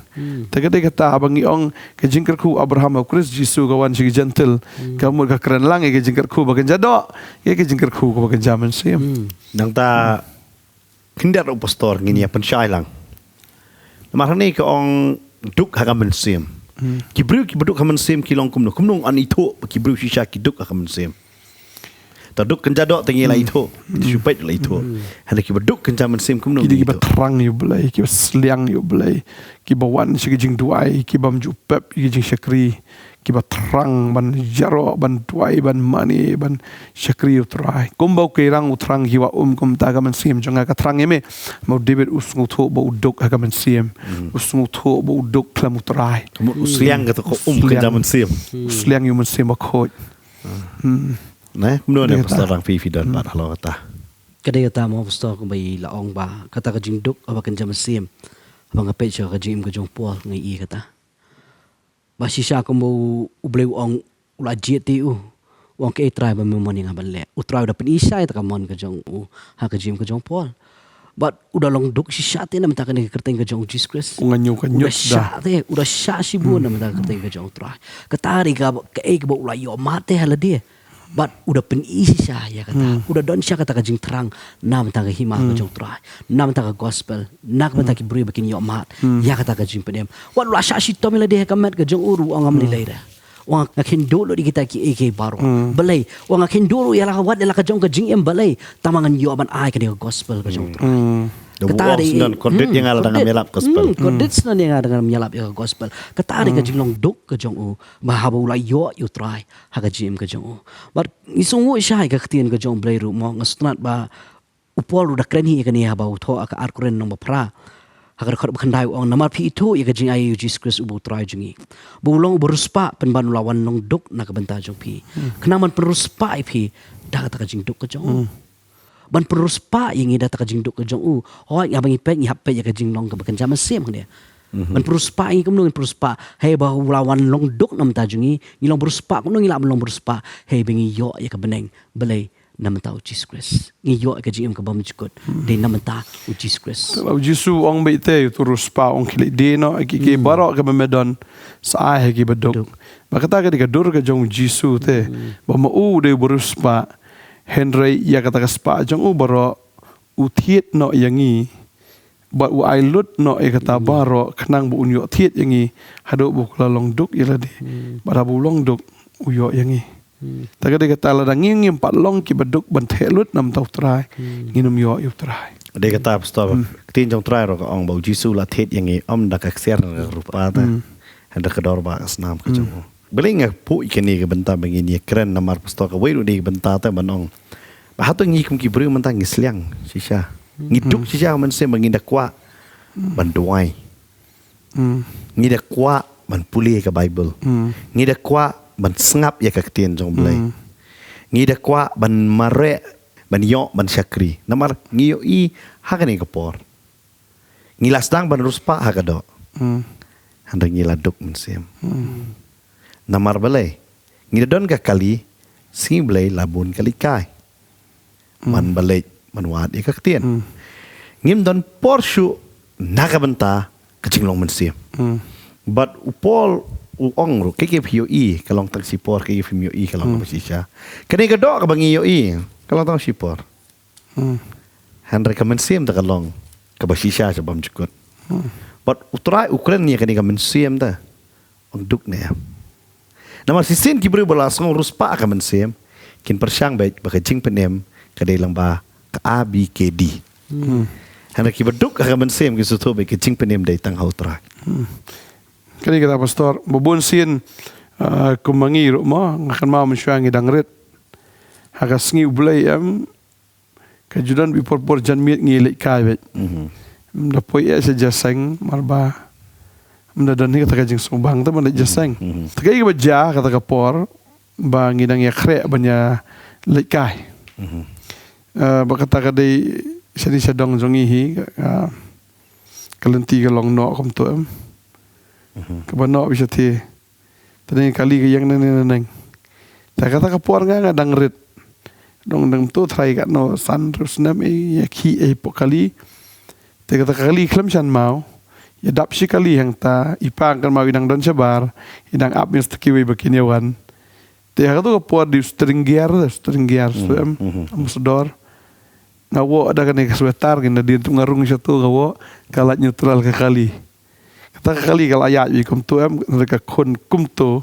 tagade kata abang iong ka jing kerku Abraham au Kristus Yesu ka wan sig gentle ka mo ka kren lang ka jing kerku bagan jado ka jing kerku ka bagan jaman sim nang ta kindat pastor ngini pen syai lang marani ka ong duk hagamen sim Gibril ki beduk hamen sim ki long kumnung an itu Gibril shisha ki duk hagamen sim taduk kenjadok tengi la itu supaya la itu hendak ki beduk kenjaman sim kumnung ki ba terang yu belai ki seliang yu belai ki ba wan sig jing duai ki bam ju pep ki jing syakri ki ba terang ban jaro ban duai ban mani ban syakri yu trai kumbau ke rang utrang hiwa kum ta gaman sim jonga ka terang eme mau David usngu tho ba uduk gaman sim usngu tho ba uduk klam utrai usliang ka ko kenjaman sim seliang yu men sim ba khoj nah kemudian pastor rang fi don bat halo kata Kadai kata mo pastor ko bay laong ba kata ka jing duk abakan jaman sim abang ka pecha ka jing ka jong pol ngai i kata ba shisha ko mo ublay ong ula jeti wong ke try ba mo morning aban le utray da pen isa ta ka mon ka jong ha ka jing ka jong pol but udah long duk shisha te na mata ka ni kerteng ka jong Jesus Christ unganyo ka nyot da udah sha si bu na mata ka kerteng ka jong try katari ka ka ba ula yo mate halade but udah penisi siya ya kata udah don siya kata kajing terang nam tanga hima ka jong try nam tanga gospel nak mata ki bri bakin yo mat ya kata kajing pedem wat la sha shi to mila de kamat ka jong uru ang amli leira wang akin dolo di kita ki ek baro balai wang akin dolo ya la wat la ka jong ka jing em balai tamangan yo ban ai ka de gospel ka jong try Ketari kondit yang ada dengan melap gospel. Kondit yang ada dengan melap ya gospel. Ketari ka jinglong duk ka jong mahaba ulai yo you try ha ka jim ka jong but isungo siya ka ktien ka jong blay ru mo ngasnat ba upol ru dakren hi ka ni haba utho ka arkren nong bapra ha ka khot bakandai ong namar pi itu ya ka jing ayu Jesus Christ ubu try jingi bulong beruspa penban lawan nong duk na ka benta jong pi kenaman peruspa pi da ka jing duk ka jong ban perus pa yang ida tak jing duk ke jong hoi ngabang ipek ni hape ya ke jing long ke bakan jaman sim dia ban perus pa yang kemnung perus pa hei ba lawan long duk nam ta jungi ni long perus pa kemnung ila long perus pa hei bengi yo ya ke beneng belai nam ta Jesus Christ ni yo ke jing ke bam jukut de nam ta Jesus Christ kalau Yesu ong be te turus pa ong kili de no ki barok ke medon sa ai ki beduk bakata ke dur ke jong Yesu te ba mau de burus pa Henry ya kata kaspa jong baro utiet no yangi ba u ailut no e kata baro kenang bu unyo tiet yangi hado bu kula long duk yala di bara bu long duk uyo yangi taga de kata la ngim pat long ki beduk ban thelut nam tau trai nginum yo yu trai de kata pastor tin jong trai ro ong bau jisu la tiet yangi da ka ksiar rupa ta hendak kedor ba asnam ka jong beling pu ikeni ke benta begini keren namar pastor ka weiru di benta ta banong bahato ngi kum ki bru mentang ngisliang sisa ngiduk sisa man se mengindak kwa banduai ngidak kwa man puli ka bible ngidak kwa ban sengap ya ka ktien jong blai ngidak kwa ban mare ban yo ban syakri namar ngiyo i hakani ka por ngilas dang ban ruspa hakado handang ngiladuk man sem namar balai ngidon ka kali sing balai labun kali kai man balai manwat ikak tien ngim don porshu nakabenta kachinglong mensim but upol uong ru keke pio I kalong tang sipor keke pio I kalong basisya kani ka do ka bangi yo I kalong tang sipor handre ka mensim ta kalong ka basisya sa bam jukut but utrai ukren ni kani ka mensim ta ong duk ne Nama sisin kibri balasong ruspa ka mensim kin persyang baik baka jing penem kadai lamba ka ABKD. Hana ki beduk akan mensem ki sutu baik jing penem dai tang hau trai. Kali kata pastor, babun sin kumangi rumah ngakan mau mensyuangi dangret. Hagas ngi ulai kajudan bi por janmit ngi lek kai bet. Da poi saja sang marba. Mda dan ni kata kajing sumbang tu mana jasang. Takai ke baja kata kapor bang idang ya krek banya lekai. Bakata kadai sedi sedong jongi hi kalenti ke long no kom tu Kabano bisa ti. Tadi kali ke yang neng. Tak kata kapor nga dang rit. Dong tu try kat no san terus nam ya ki pokali. Tak kata kali klam chan mau. Ya dap sikali yang ta ipang kan mau idang don sabar idang up yang sekiwi bakiniawan dia kata ko puar di stringgiar suam amsedor ngawo ada kan ke swetar kan dia tu ngarung satu ngawo kalat neutral ke kali kata kali kalau ayat bi kum tu mereka kon kum tu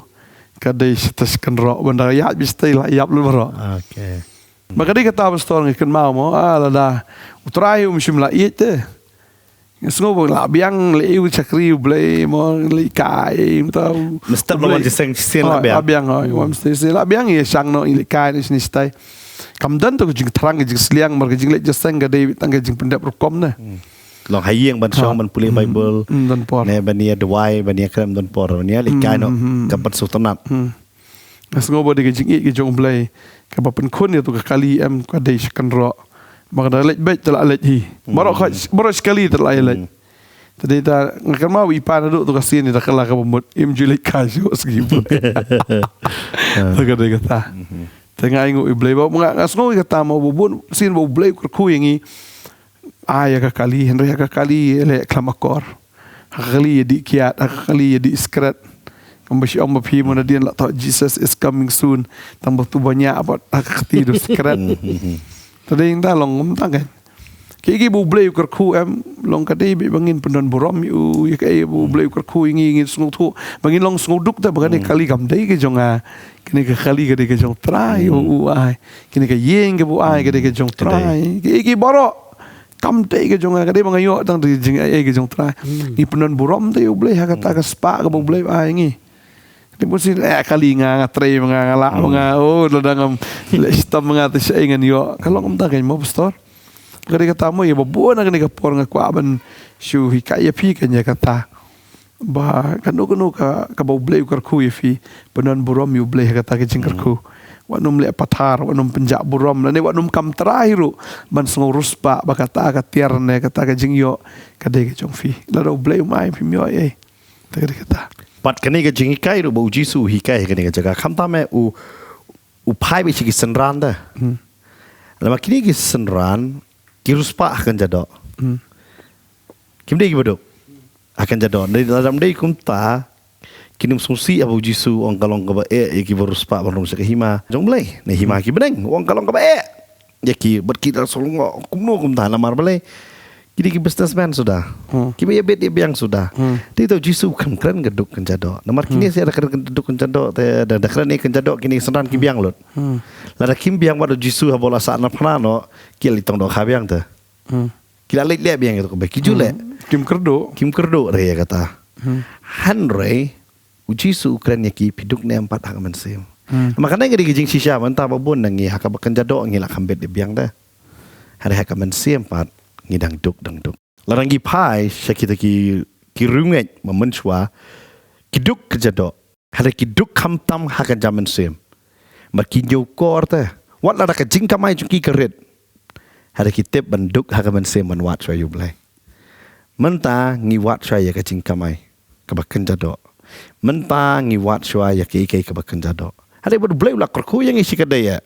kadai setas kan ro benda ayat bi stay lah ayat lu ro Okay. maka dia kata pastor kan mau lah utrai musim la itu semua lah biang leu cakri blay mo likai tahu Mesti belum jiseng sien lah biang. Biang mesti lah biang ya sang no likai ni sini stay kamdan tu jing terang jing seliang mereka jing lek jaseng gadai tangga jing pendap rukom na Long hayeng ban syong ban pulih Bible. dan por Ne bania dewai bania krem dan por bania likai no kapat sutanat. semua boleh jing ik jong blay kapan kun ya tu kali kadai kan ro maka dah lek bet telah lek hi baru sekali telah lek tadi ta ngakan mau ipan duduk tu kasih ni dah kalah ke pemut imjulik kayu segitu tak ada kata tengah ingu iblay bawa ngasno kata mau bubun sin bau blay kurku yangi ayah kali henry kali lek klamakor kali di kiat kali di skret Kambasi om bapi mana dia nak tahu Jesus is coming soon tambah tu banyak apa tidur skret tadi yang dah long kan kiki bu blay kerku long kadai bi bangin pendon borom yu kai bu blay kerku ingin sungu tu bangin long sungu duk ta bagani kali gam dai ke jonga kini ke kali ke jong try ai kini ke yeng ke bu ai ke jong try kiki boro kam dai ke jonga kadai bangayo tang di jing ai ke jong try ni pendon borom tu yu blay ha kata ke spa ke bu blay ai ngi Tiba si kali ngatray mga ngala mga ladang listam mga ta siya ingan yo kalau ngam ta kay mo pastor kadi kata mo ya babuan ang nagapor nga kwaban shu hikaya pi kanya kata ba kanu ka baublay karku fi panon burom yu blay kata kajing karku wanum le pathar wanum penjak burom ne wanum kam terahiru ban ngurus pa bakata ka tiarne kata kajing yo kade kajong fi lado blay mai pi myo ai kadi kata Pat kani ka jing hikai ru bau jisu hikai kani ka jaga kam tame u pai bi chiki senran da. Lama kini ki senran ki ruspa akan jado. Kim dei ki bodo akan jado. Dari dalam dei kumta kini sungsi abu jisu ong kalong ka ba ki ruspa ban rumsa ka hima. Jong blai ne hima ki beneng ong kalong ka ba ya ki berkita solong kumno kumta lamar balai. Kini ki businessman sudah. Kini ya bet yang sudah. Dia tahu jisu kan keren geduk kan jado. Nomor kini saya ada keren geduk kan jado. Ada keren ni kan jado kini senran ki biang lot. Lada kim biang wadu jisu habola saat na panano kili tong dok habiang tu. Kila lek lek biang itu kebek kijule. Kim kerdo raya kata. Hanrei jisu keren ki piduk ne empat hak mensim. Makanya ngedi kijing sisya mentah babun nangi hak bakan jado ngilak hambet di biang dah. Hari hak mensim empat ngidang duk. Larangi pai syakita ki runget memenchwa kiduk kejado. Hari kiduk kamtam hakan zaman sim. Makinyo kor te. Wat lara ka jing kamai juki kerit. Hari kitip banduk hakan sim manwat shwa yublai. Menta ngiwat shwa ya ka jing kamai kabakan jado. Menta ngiwat shwa ya ke ikai kabakan jado. Hari bodo blai ulak korku yang isi kadaya.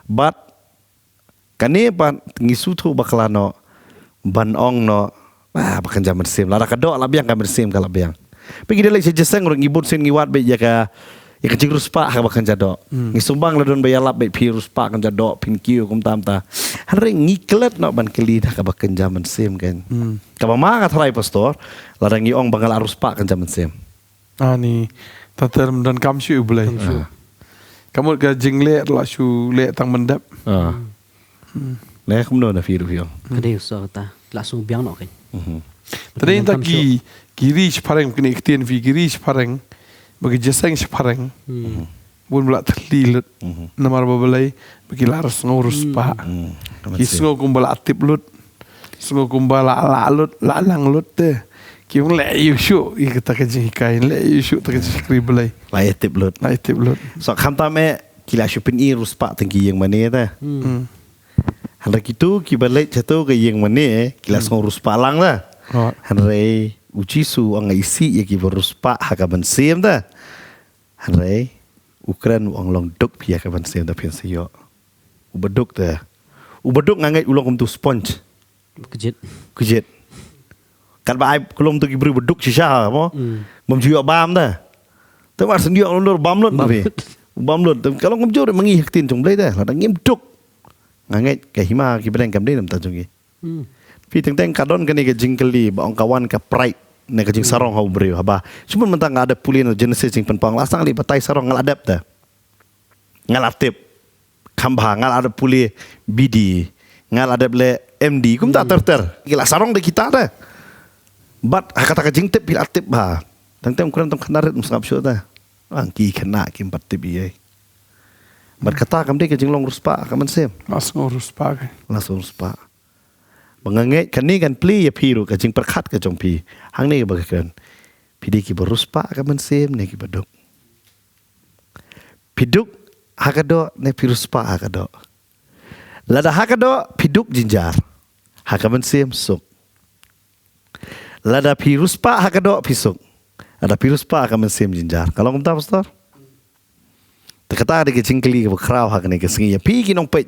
But kani pan ngisutu baklano ban ong no bakan zaman sim lara kado la biang kan sim kala biang pergi dia lagi sejaseng orang ibut sin ngiwat be ya ka cing ruspa ka bakan jado ngisumbang ladon be yalap be pi ruspa kan jado pin kiu kum tam ta hari ngiklet no ban keli ka bakan zaman sim kan ka ma ka trai pastor lara ngi ong bangal ruspa kan zaman sim ani tater dan kamsyu bulai Kamu ke jingle la shu le tang mendap. Lẽ không đâu là phi được hiểu. Kadai so ta langsung biang nak kan. Tadi tak kiri separeng kini ikhtian fi kiri separeng bagi jaseng separeng. Bun belak terlilut. Namar babalai bagi laras ngurus pak. Kisngo kumbala atip lut. Sngo kumbala lalut lalang lut deh. Kiung le yushu ikata kajing kain le yushu tak kajing balai. Lại tiếp lượt. Lai tip lut. So kham ta mẹ kila chupin i ruspa tinggi yang mana ta. Handa gitu kibalik jatuh ke yang mana kila song ruspa lang ta. Hanre uci su ang isi ya kibar ruspa hakaban sim ta. Hanre Ukraine ang long duk pia hakaban sim ta pensiyo. Ubaduk ta. Ubaduk ngangai ulong kum tu sponge. Kejit. Kujet. Kan ba ai kulom tu kibri beduk sisa mo. Mom jiwa bam ta. Tu mar sendiok lor bam lut ta. Bam lut kalau ngom jor mangi haktin jong blai ta la ngim duk. Ngangai ke hima kibreng kam dei nam ta jongi. Pi teng kadon kan ke jingkeli ba ong kawan ka pride ne ka jing sarong hau breu haba. Cuma mentang ada pulin genesis jing penpang lasang li batai sarong ngal adap ta. Ngal atip. Kambha ngal ada puli BD. Ngal adap le MD kum tak ter. Gila sarong de kita ta. Bat kata ka jing tip pi atip ba. Teng kurang tam kanarit musngap syu ta. Ang ki kena kim patip ye. Berkata kam dei ke jing long ruspa kam sem. Las ngurus pak. Langsung ruspa. Mengangai kani kan pli ya piru ka jing perkat ka jong pi. Hang ni bagakan. Pidi ki beruspa kam sem ne ki baduk. Piduk hakado ne piruspa hakado. Lada hakado piduk jinjar. Hakaman sem suk. Lada piruspa hakado pisuk. Ada piruspa hakaman sem jinjar. Kalau kamu tahu pastor? Kata ada kecingkeli ke berkerau hakane ke sengi ya pi kinong pe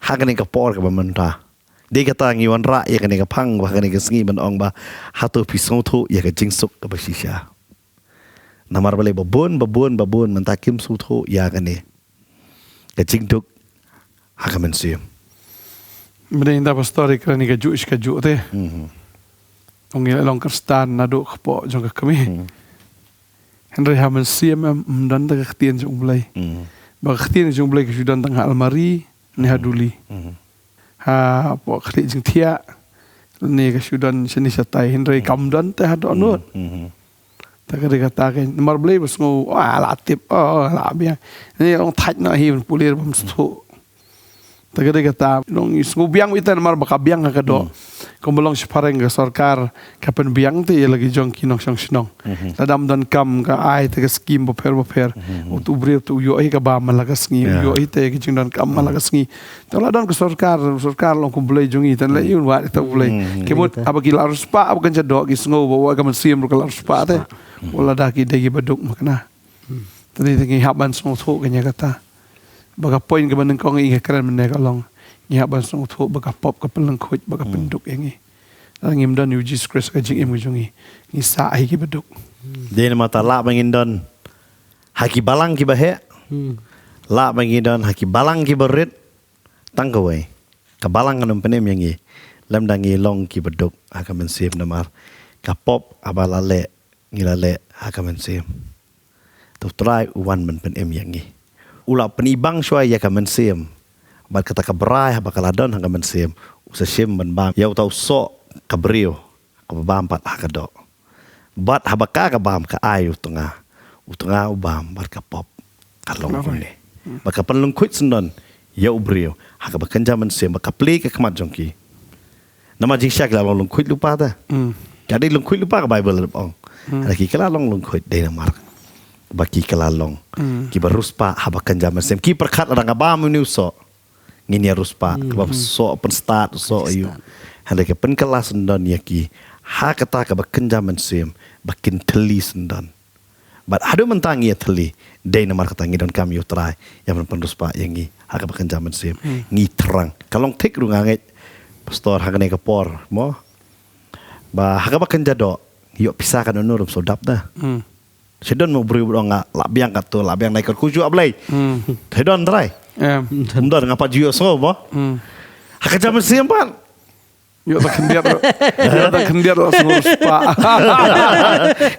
hakane ke por ke bamanta dia kata ngiwan ra ya kane ke pang hakane ke sengi ban ong ba hatu pisong thu ya ke jingsuk ke basisha namar bale babun mentakim su thu ya kane ke jingduk hakamen sim Benda indah pastor ikrani ke ju teh. Ong long kerstan nadu kepok jong ke kami. Henry hamen siam dan tak ketian jong belai. Bak ketian jong belai kesudah tengah almari ni haduli. Ha pok keti jeng tia ni kesudah seni satai Henry kamdan teh ada onut. Tak ada katakan nomor belai bos ngau latip labiang. Ni orang taj nak himan pulir bam stu. Tak ada kata nong isngu biang itu nomor bakabiang kado. Kembelong separeng ke sarkar kapan biang tu lagi jong kinong senong. Ladam dan kam ka ai te skim boper. Utu brio tu yo ai ka ba malagas ngi yo ai te ke jong dan kam malagas ngi. Tu ladam ke sarkar long kumbulai jongi tan la yun wa ta bulai. Kemut apa ki larus pa apa kan jadok isngu bawa ka sim ru ka larus pa te. Wala da ki degi baduk makna. Tadi tengi haban song thu kanya kata. Baga poin ke bandeng kong ingat keren menek along. Ngiap ban song thu baga pop ke peleng kuit baga penduk yang ni. Ngim dan uji skres ke jing ujungi. Ngi sa ai ki beduk. dia mata la bangin don haki balang ki bahe la bangin don haki balang ki berit tang ka wei ka balang kan penem yang ni lam dangi long ki beduk hakamen sim namar ka pop abala le ngilale hakamen sim tu try one men penem yang ni ula penibang syai ya kamen sim bat kata ka brai ba kaladon hakamen sim usa sim ban bam yau tau so ka brio ka bam pat hakado bat habaka ka bam ka ai utunga ubam bat ka pop kalong ni baka panlung kuit sendon ya ubrio haka bakan jaman sim baka play ka kamat jongki nama jing syak la long kuit lupa ta jadi long kuit lupa ka bible ong lagi kala long kuit de namar baki kala long ki baruspa habakan jaman sim ki perkat orang abam ni uso ngini ruspa ka so pen start so you handa ke pen kelas sendon yaki ha kata ka bakan jaman sim bakin teli sendan. But adu mentangi teli day namar katangi don kami utrai yang penruspa yang ngi haka bakan jaman sim ngi terang. Kalong tik runganget pastor haka ne kapor mo ba haka bakan jado yo pisahkan unurum sodap dah. Sedon mo beri nga labiang kato labiang naik kuju ablay. Sedon try. Ndon ngapa jiyo so mo. Haka jaman sim pan Yo tak kendir sengurus pak.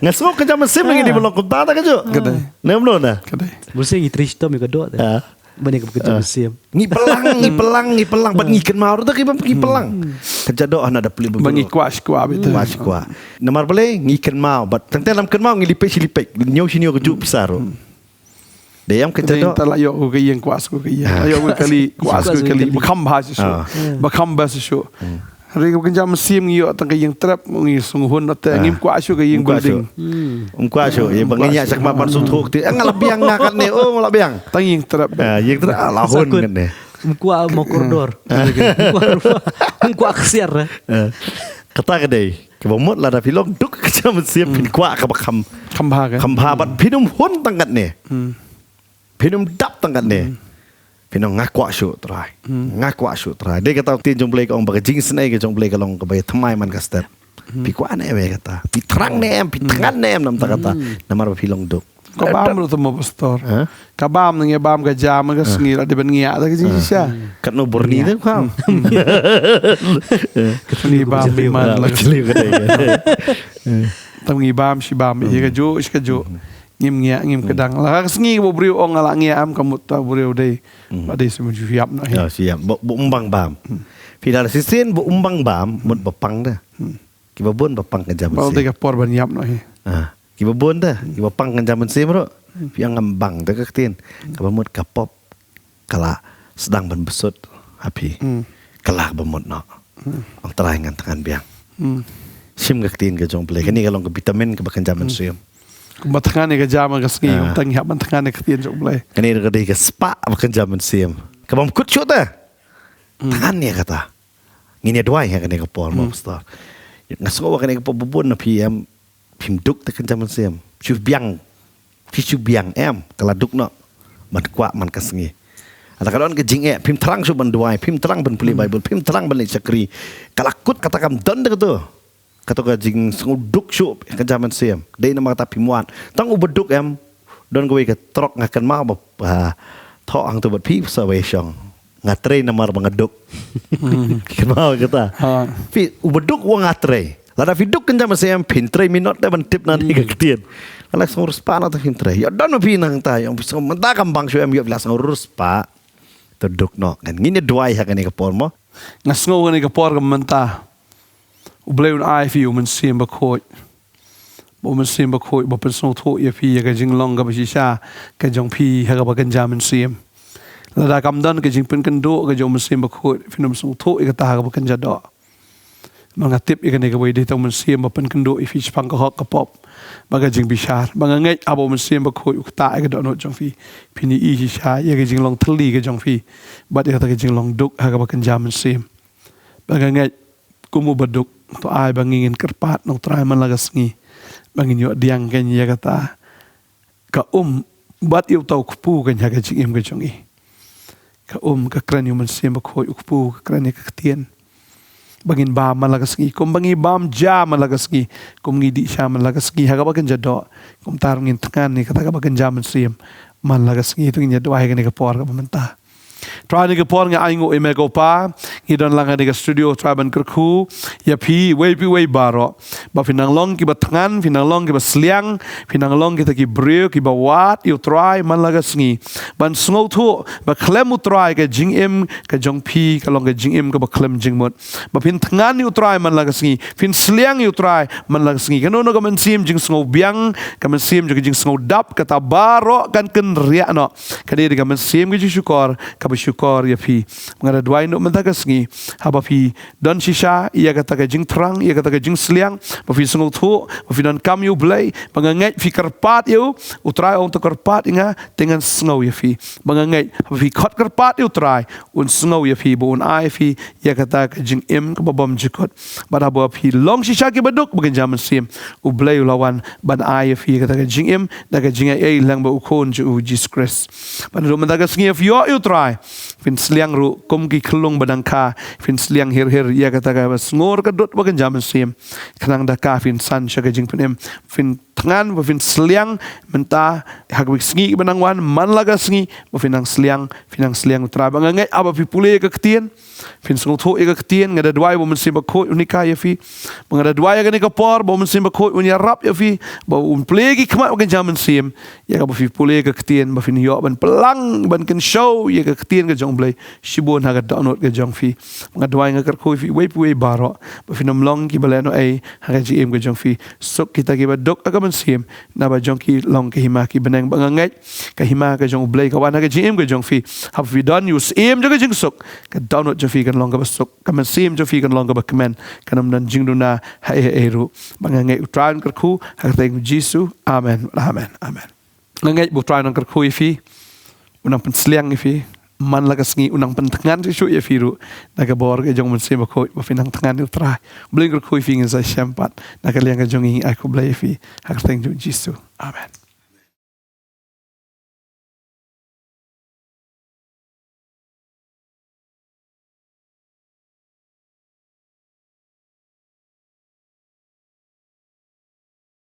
Ngasuk ke zaman sim lagi di belok kota tak kejo. Kedai. Nem lo na. Kedai. Mesti ngitristo mi kedua tu. Bani kebekerja musim. Ngi pelang, bat ngiken mau tu kibam ngi pelang. Kerja doa ada beli Bangi kuas betul. Mas kuah. Namar boleh ngiken mau, bat tengte lam ken mau ngilipek silipek, nyau sini keju pisaro. Deyam kerja doa. Tak layak ko kaya kuas ko kaya. Layak ko kali kuas ko kali. Bakam bahasa show. Bakam bahasa show. Hari ko kerja musim ngiyo tang kaya trap ngi sunghun at ngim kuas ko kaya building. Kuah so, yang banginya sak mapan sutuk ti. Ang labiang ngakan ni, oh labiang. Tang yang trap. Yang tu lahun kan ni. Mukua mau koridor. Mukua aksiar. Kata kedai, kebomot lah dah film duk kerja musim pin kuah kabakam. Kambha kan. Kambha bat pinum hun tangkat ni. Pinum dap tangkat ni. Pinum ngakwa syuk terai. Ngakwa syuk terai. Dia kata tin jom play ka ong bagi jing senai ke jom play ka long ka bagi temai man ka step. Pi kuah ni me kata. Pi terang ni pi tangan ni nam ta kata. Namar film duk. Kabam lu tu mo pastor. Kabam nang bam ka jam ka sengir ada ben ngia ta ki sia. Kat no borni tu kau. Ni bam man la Cili kedai. tam ngi bam si bam ye ka jo is ka jo. Ngim ngia ngim kedang la ka sengi bo brio ong ala ngia am kamut ta brio dei. Ba dei semu fiap na. Ya siap. Bu umbang bam. Pidal sisin bu umbang bam mut bapang dah. Kiba bon bapang ke jam. Ba dei ka por ban yap na. Kiba bon dah. Kiba pang ke jam sim ro. Piang ngambang dah kaktin. Kiba mut kapop kala sedang ban besut api. Kala bemut no. Ang terai ngan tangan biang. Sim kaktin ke jong play. Kani kalong ke vitamin ke bakan jam sim. Kumbatangan ni ka jam ka sengi tang yap man tangan ka tien jok blai. Kani ka dei ke spa bakan jam sim. Kabam kut syut dah. Tangan ni kata. Ngini doai ha kani ka por mo stop. Ngaso ka kani ka pobon na PM pim duk te kan jam sim. Chu biang. Chu biang em kala duk no. Man kwa man ka sengi. Ada kadon ke jing pim terang su ban doai, pim terang ban puli Bible, pim terang ban sakri. Kala kut kata kam don de tu. Kata ka jing duk su kan jam sim. Dei nama kata pimuan. Tang ubeduk em don go ke trok ngakan ma ba tho ang tu bat pi sawe syong. Ngatre namar bangeduk. Kan mau kata. Pi ubeduk wa ngatre. Lada viduk kan jam sim pin 3 minit dah ban tip nanti ke ketien. Kalau ngurus pa na ta pin 3. Ya don pi nang ta yang bisa menta kambang su em yo bilas ngurus pa. Terduk no kan ngini duai ha kan ke por mo. Ngasngo ni ka por ka menta. Ublay un ai fi men sim ba khoi. Bo men sim ba khoi bo pen sno tho ye fi ka jing long ka ba shi sha ka jong pi ha ka ba kan jam men sim. La da kam dan ka jing pen kan do ka jong men sim ba khoi fi nom sno tho ka ta ka ba kan ja do. Mga tip ikan ni ka boy dito men sim ba pen kan do if ich pang ka hok ka pop. Baga jing bishar mga ngai abo men sim ba khoi ka ta ka do no jong fi pini i shi sha ye ka jing long thli ka jong fi ba de ka jing long duk ha ka ba kan jam men sim. Baga ngai kumu baduk to ai bangingin kerpat nong try man lagas ngi bangin yo diang kan ya kata ka bat yu tau kupu kan ya ka jing ka jongi ka ka kran yu man sim ba khoi kupu ka kran ka tien bangin ba man lagas ngi kum bangi bam ja man lagas ngi kum ngi di sha man lagas ngi ha ka ba kan jado kum tarungin tangan ni kata ka ba kan jam sim man lagas ngi tu ngi do ai kan ka por ka menta. Try ni kapor nga aingo e megopa hidon lang ni studio traban kerku ya pi way baro ba finang long ki batangan finang long ki basliang finang long kita ki breu ki bawat you try man lagas ngi ban sngo thu ba klem try ka jing em ka jong pi ka long ka jing em ka ba klem jing mot ba fin tangan you try man lagas ngi fin sliang you try man lagas ngi kanono ka man sim jing sngo biang ka man sim jing sngo dap ka ta baro kan ria no ka de ka man sim ki syukor bersyukur ya pi mengada dua induk mentagas ngi haba pi don shisha ia kata ka jing terang ia kata ka jing seliang ba fi sungul thu ba fi don kam yu blai bangangai fi kerpat yu utrai ong to kerpat inga dengan snow ya fi bangangai ba fi khot kerpat yu utrai un snow ya fi bon ai fi ia kata ka jing im ka babam jikot ba ba fi long shisha ki baduk bagan jaman sim u blai lawan ban ai ya fi kata ka jing im da ka jing ai lang ba ukon ju Jesus Christ ba do mentagas ngi fi yo yu try fin sliang ru kum ki kelung badangka fin sliang hir ia kata ka ngor ka dot bagan jaman sim kanang da ka fin san sha ka jing penem fin tangan bafin seliang mentah hagwik sengi benangwan man laga sengi bafin ang seliang utra bangangai aba pi pule ke ketien fin sung tho ke ketien ngada dwai bo mensim bakoi unika ya fi mengada dwai ga ni kapor bo mensim bakoi unya rap ya fi bo un plegi kema ke jaman sim ya ka bafi pule ke ketien bafin yo ban pelang ban ken show ya ke ketien ke jong blai shibon haga download ke jong fi ngada dwai ngakar koi fi wei puwe baro bafin long ki baleno ai haga gm ke jong fi sok kita ki badok aga mensim na ba jong ki long ke hima ki benang bangangai ka hima ke jong blai ka wan haga gm ke jong fi have we done use aim jaga jing sok ka download jong fi kan long ka basok ka mensim jong fi kan long ka ba comment kanam dan jing duna ha eru bangangai utran kerku haga teng jisu amen amen amen ngangai bu tran kan kerku fi unang pensliang fi man laga sengi unang pentangan si ya firu naga bor ke jong mensim ko finang tangan utrai bling kerku fi ngin sa syampat naga liang ke jong aku blai fi haga teng jisu amen.